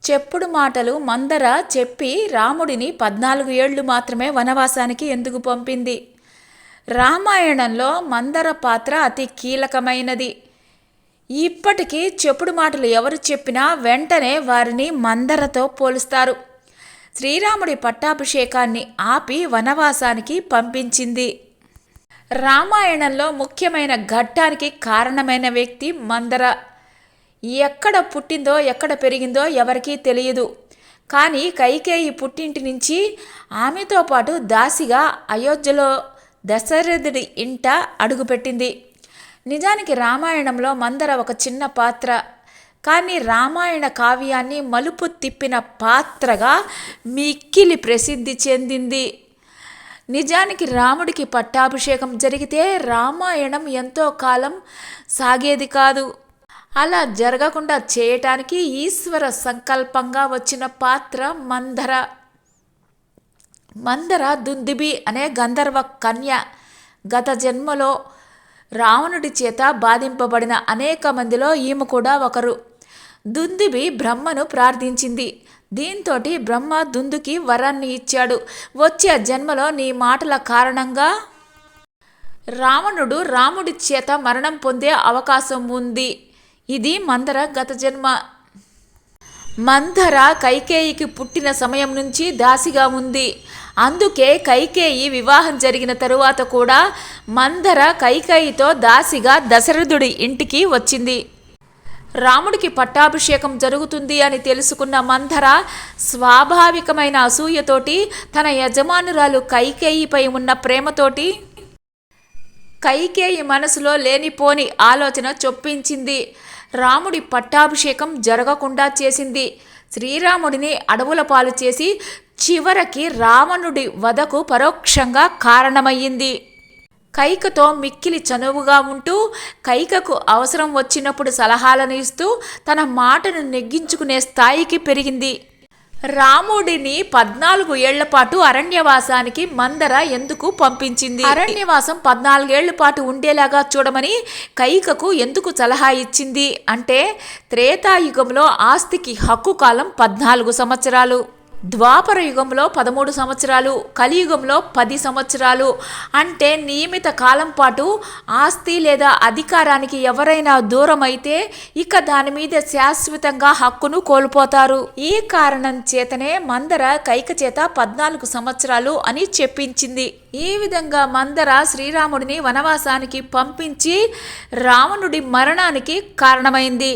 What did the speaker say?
చెప్పుడు మాటలు మందర చెప్పి రాముడిని 14 ఏళ్లు మాత్రమే వనవాసానికి ఎందుకు పంపింది? రామాయణంలో మందర పాత్ర అతి కీలకమైనది. ఇప్పటికీ చెప్పుడు మాటలు ఎవరు చెప్పినా వెంటనే వారిని మందరతో పోలుస్తారు. శ్రీరాముడి పట్టాభిషేకాన్ని ఆపి వనవాసానికి పంపించింది. రామాయణంలో ముఖ్యమైన ఘట్టానికి కారణమైన వ్యక్తి మందర. ఎక్కడ పుట్టిందో ఎక్కడ పెరిగిందో ఎవరికీ తెలియదు. కానీ కైకేయి పుట్టింటి నుంచి ఆమెతో పాటు దాసిగా అయోధ్యలో దశరథుడి ఇంట అడుగుపెట్టింది. నిజానికి రామాయణంలో మందర ఒక చిన్న పాత్ర. కానీ రామాయణ కావ్యాన్ని మలుపు తిప్పిన పాత్రగా మిక్కిలి ప్రసిద్ధి చెందింది. నిజానికి రాముడికి పట్టాభిషేకం జరిగితే రామాయణం ఎంతో కాలం సాగేది కాదు. అలా జరగకుండా చేయటానికి ఈశ్వర సంకల్పంగా వచ్చిన పాత్ర మందర. మందర దుందుబి అనే గంధర్వ కన్య. గత జన్మలో రావణుడి చేత బాధింపబడిన అనేక మందిలో ఈమె కూడా ఒకరు. దుందుబి బ్రహ్మను ప్రార్థించింది. దీంతోటి బ్రహ్మ దుందుకి వరాన్ని ఇచ్చాడు. వచ్చే జన్మలో నీ మాటల కారణంగా రావణుడు రాముడి చేత మరణం పొందే అవకాశం ఉంది. ఇది మందర గత జన్మ. మందర కైకేయికి పుట్టిన సమయం నుంచి దాసిగా ఉంది. అందుకే కైకేయి వివాహం జరిగిన తరువాత కూడా మందర కైకేయితో దాసిగా దశరథుడి ఇంటికి వచ్చింది. రాముడికి పట్టాభిషేకం జరుగుతుంది అని తెలుసుకున్న మందర స్వాభావికమైన అసూయతోటి తన యజమానురాలు కైకేయిపై ఉన్న ప్రేమతోటి కైకేయి మనసులో లేనిపోని ఆలోచన చొప్పించింది. రాముడి పట్టాభిషేకం జరగకుండా చేసింది. శ్రీరాముడిని అడవుల పాలు చేసి చివరికి రావణుడి వధకు పరోక్షంగా కారణమయ్యింది. కైకతో మిక్కిలి చనువుగా ఉంటూ కైకకు అవసరం వచ్చినప్పుడు సలహాలను ఇస్తూ తన మాటను నెగ్గించుకునే స్థాయికి పెరిగింది. రాముడిని 14 ఏళ్ల పాటు అరణ్యవాసానికి మందర ఎందుకు పంపించింది? అరణ్యవాసం 14 ఏళ్ల పాటు ఉండేలాగా చూడమని కైకకు ఎందుకు సలహా ఇచ్చింది అంటే, త్రేతాయుగంలో ఆస్తికి హక్కు కాలం 14 సంవత్సరాలు, ద్వాపర యుగంలో 13 సంవత్సరాలు, కలియుగంలో 10 సంవత్సరాలు. అంటే నియమిత కాలం పాటు ఆస్తి లేదా అధికారానికి ఎవరైనా దూరం అయితే ఇక దాని మీద శాశ్వతంగా హక్కును కోల్పోతారు. ఈ కారణం చేతనే మందర కైక చేత 14 సంవత్సరాలు అని చెప్పించింది. ఈ విధంగా మందర శ్రీరాముడిని వనవాసానికి పంపించి రావణుడి మరణానికి కారణమైంది.